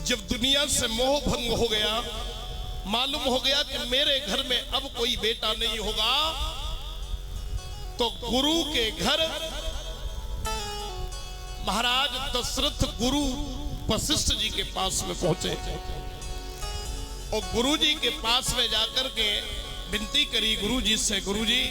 जब दुनिया से मोह भंग हो गया, मालूम हो गया कि मेरे घर में अब कोई बेटा नहीं होगा, तो गुरु के घर महाराज दशरथ गुरु वशिष्ठ जी के पास में पहुंचे और गुरु जी के पास में जाकर के विनती करी गुरु जी से, गुरु जी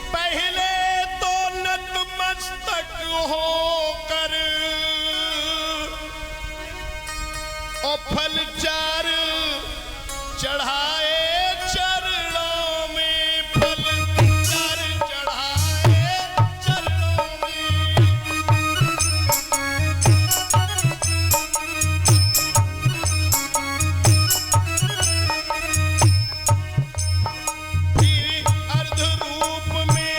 पहले तो नतमस्तक होकर और फल चार चढ़ाए चरणों में, फल चार चढ़ाए चरणों में। फिर अर्ध रूप में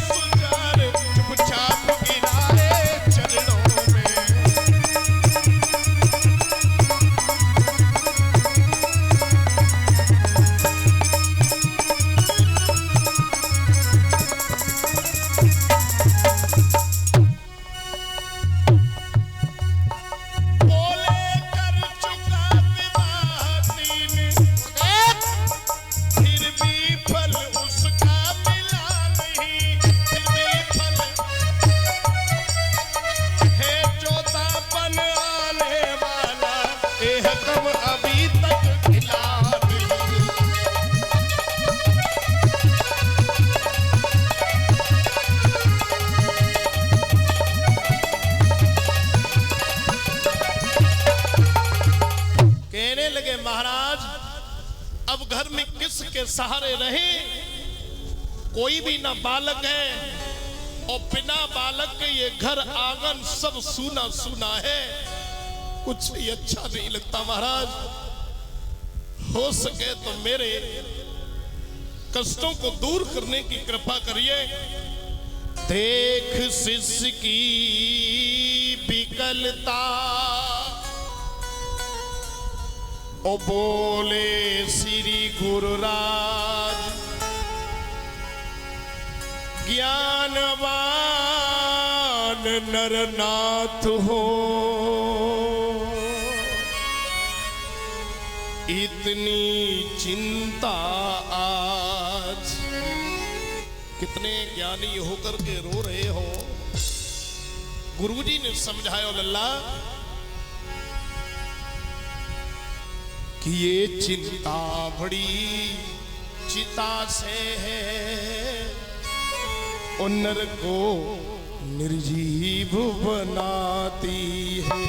सुचार चुपचाप गिराए चरणों में। महाराज अब घर में किसके सहारे रहे? कोई भी ना बालक है और बिना बालक के ये घर आंगन सब सूना सूना है, कुछ भी अच्छा नहीं लगता। महाराज हो सके तो मेरे कष्टों को दूर करने की कृपा करिए। देख शिष्य की विकलता ओ बोले श्री गुरुराज, ज्ञानवान नरनाथ हो, इतनी चिंता आज। कितने ज्ञानी होकर के रो रहे हो। गुरुजी ने समझाया लल्ला कि ये चिंता बड़ी चिता से है, और नर को निर्जीव बनाती है।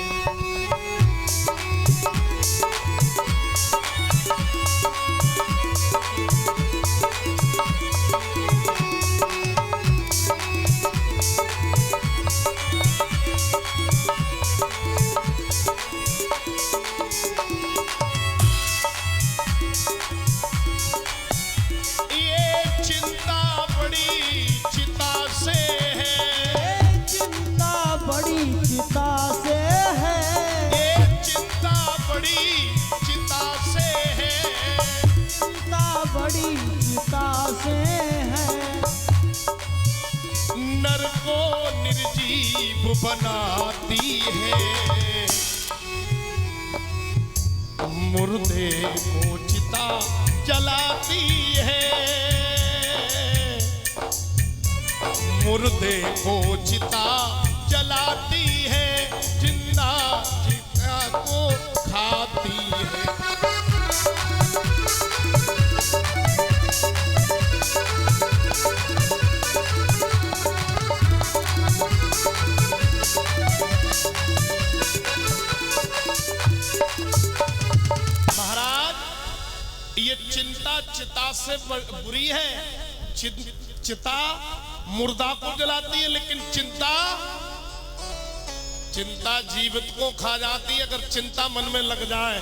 नर को निर्जीव बनाती है, मुर्दे को चिता जलाती है, मुर्दे को चिता जलाती है, जिंदा चिता को खाती है। ये चिंता चिता से बुरी है। चिता मुर्दा को जलाती है, लेकिन चिंता जीवित को खा जाती है। अगर चिंता मन में लग जाए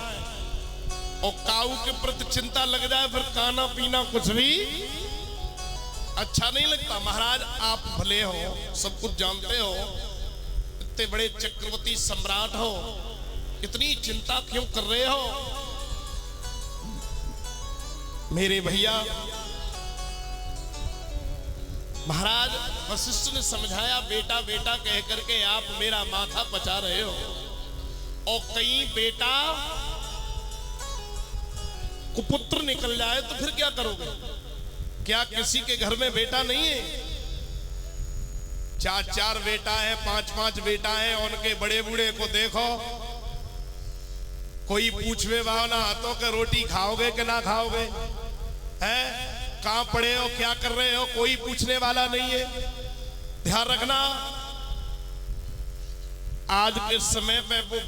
और काऊ के प्रति चिंता लग जाए, फिर खाना पीना कुछ भी अच्छा नहीं लगता। महाराज आप भले हो, सब कुछ जानते हो, इतने बड़े चक्रवर्ती सम्राट हो, इतनी चिंता क्यों कर रहे हो? मेरे भैया महाराज वशिष्ठ ने समझाया, बेटा बेटा कह करके आप मेरा माथा पचा रहे हो, और कहीं बेटा कुपुत्र निकल जाए तो फिर क्या करोगे? क्या किसी के घर में बेटा नहीं है? 4-4 बेटा है, 5-5 बेटा है, उनके बड़े बूढ़े को देखो, कोई पूछवे वाला हाथों के रोटी खाओगे कि ना खाओगे? है कहां पड़े हो, क्या कर रहे हो, कोई पूछने वाला नहीं है। ध्यान रखना, आज के समय में वो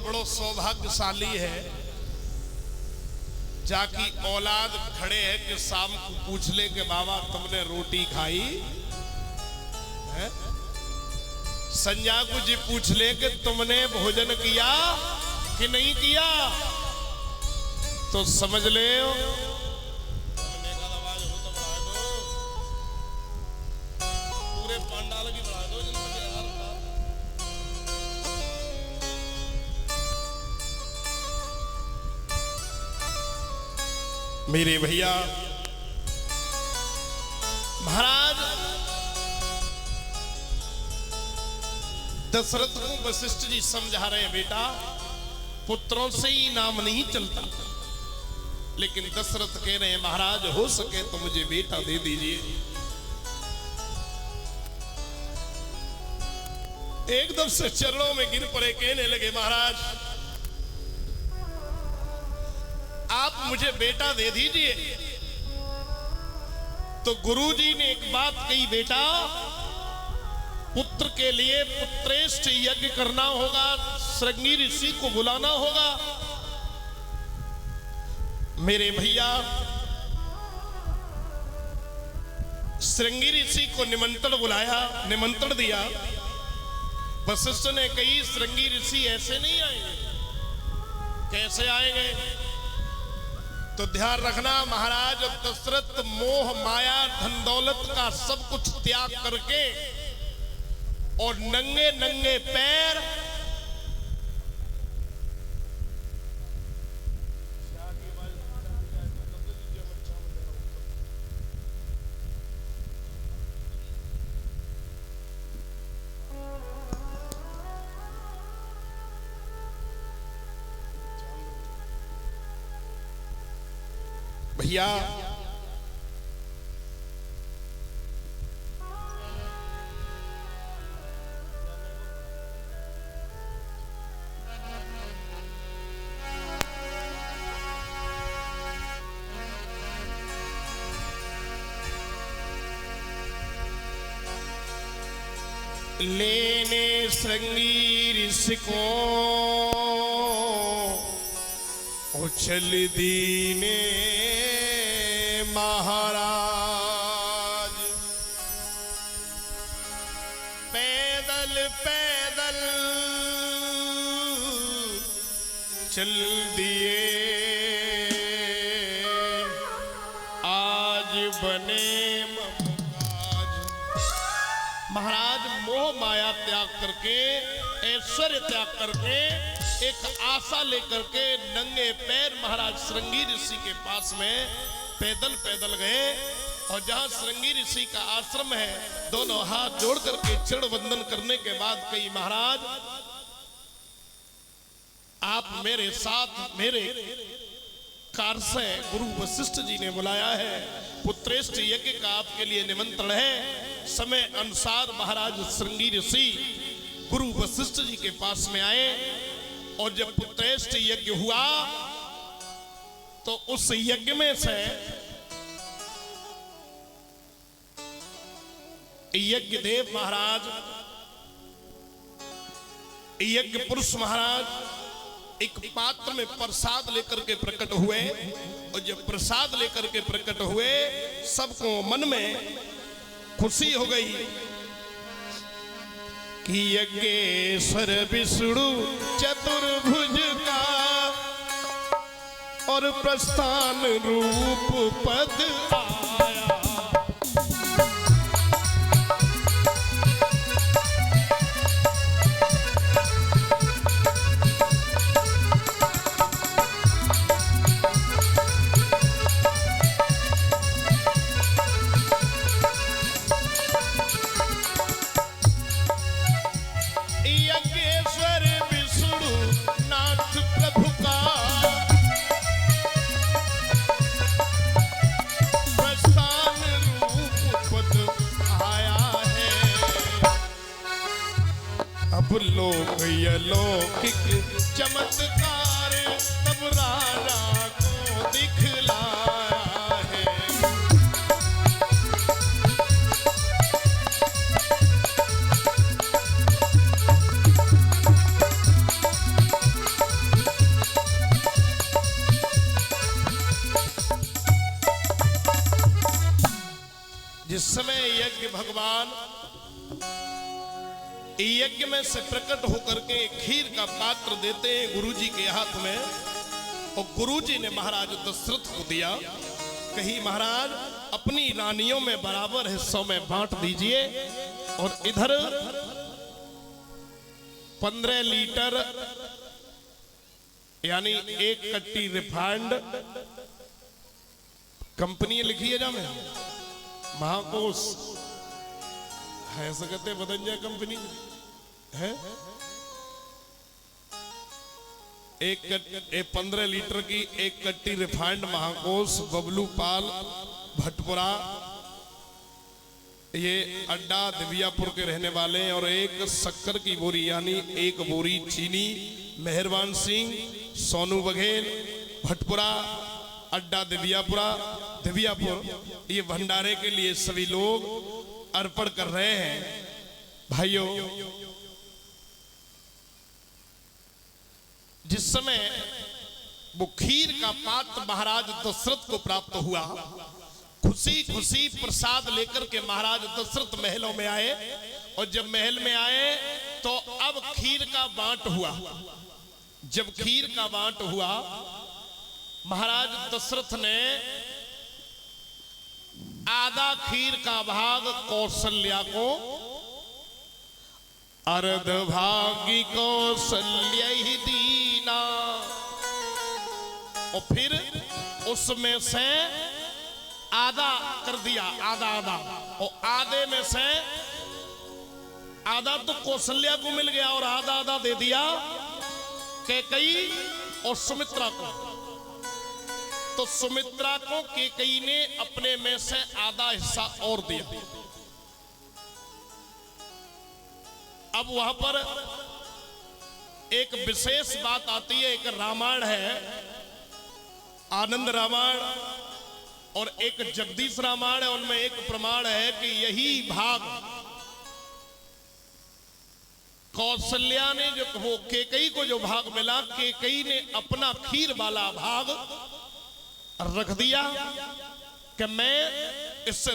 बड़ो सौभाग्यशाली है जाकी औलाद खड़े है कि शाम को पूछ ले कि बाबा तुमने रोटी खाई है? संजय को जी पूछ ले कि तुमने भोजन किया कि नहीं किया, तो समझ ले पूरे पंडाल की बढ़ा दो। मेरे भैया महाराज दशरथ को वशिष्ठ जी समझा रहे हैं, बेटा पुत्रों से ही नाम नहीं चलता, लेकिन दशरथ कह रहे हैं महाराज हो सके तो मुझे बेटा दे दीजिए। एकदम से चरणों में गिर पड़े, कहने लगे महाराज आप मुझे बेटा दे दीजिए। तो गुरुजी ने एक बात कही, बेटा पुत्र के लिए पुत्रेष्ठ यज्ञ करना होगा, श्रृंगी ऋषि को बुलाना होगा। मेरे भैया श्रृंगी ऋषि को निमंत्रण बुलाया, निमंत्रण दिया। वशिष्ठ ने कही श्रृंगी ऋषि ऐसे नहीं आएंगे, कैसे आएंगे? तो ध्यान रखना महाराज दशरथ मोह माया धन दौलत का सब कुछ त्याग करके और नंगे नंगे पैर भैया लेने श्रृंगी ऋषि को उछल दीने महाराज, पैदल पैदल चल दिए आज बने ममताज। महाराज मोह माया त्याग करके, ऐश्वर्य त्याग करके, एक आशा लेकर के नंगे पैर महाराज श्रृंगी ऋषि के पास में पैदल पैदल गए। और जहां श्रृंगी ऋषि का आश्रम है, दोनों हाथ जोड़ करके चरण वंदन करने के बाद कही महाराज आप मेरे साथ मेरे कार्य से गुरु वशिष्ठ जी ने बुलाया है, पुत्रेष्ठ यज्ञ का आपके लिए निमंत्रण है। समय अनुसार महाराज श्रृंगी ऋषि गुरु वशिष्ठ जी के पास में आए, और जब पुत्रेष्ठ यज्ञ हुआ तो उस यज्ञ में से यज्ञ देव महाराज, यज्ञ पुरुष महाराज एक पात्र में प्रसाद लेकर के प्रकट हुए। और जब प्रसाद लेकर के प्रकट हुए, सबको मन में खुशी हो गई कि यज्ञेश्वर विष्णु चतुर्भुज का और प्रस्थान रूप पद आया। अलौकिक चमत्कार तब राजा को दिखलाया है। जिस समय यज्ञ भगवान यज्ञ में से प्रकट होकर के खीर का पात्र देते हैं गुरुजी के हाथ में, और गुरुजी ने महाराज दशरथ को दिया। कही महाराज अपनी रानियों में बराबर हिस्सों में बांट दीजिए, और इधर 15 लीटर यानी 1 कट्टी रिफाइंड, कंपनी लिखी है जा में महाकोश है, ऐसा कहते बदन जाए कंपनी है। 15 लीटर की 1 कट्टी रिफाइंड महाकोश बबलू पाल भटपुरा, ये अड्डा दिव्यापुर के रहने वाले हैं, और 1 शक्कर की बोरी यानी 1 बोरी चीनी मेहरबान सिंह सोनू बघेल भटपुरा अड्डा दिव्यापुर, ये भंडारे के लिए सभी लोग अर्पण कर रहे हैं। भाइयों, जिस समय वो खीर का पात्र महाराज दशरथ को प्राप्त हुआ, खुशी खुशी प्रसाद लेकर के महाराज दशरथ महलों में आए, और जब महल में आए तो अब खीर का बांट हुआ। जब खीर का बांट हुआ, महाराज दशरथ ने आधा खीर का भाग कौशल्या को, अर्ध भागी कौशल्या ही दीना, और फिर उसमें से आधा कर दिया, आधा, और आधे में से आधा तो कौशल्या को मिल गया और आधा दे दिया कैकेयी और सुमित्रा को। तो सुमित्रा को कैकेयी ने अपने में से आधा हिस्सा और दिया। अब वहां पर एक विशेष बात आती है, एक रामायण है आनंद रामायण और एक जगदीश रामायण है। उनमें एक प्रमाण है कि यही भाग कौशल्या ने जो वो कैकेयी को जो भाग मिला, कैकेयी ने अपना खीर वाला भाग रख दिया कि मैं इससे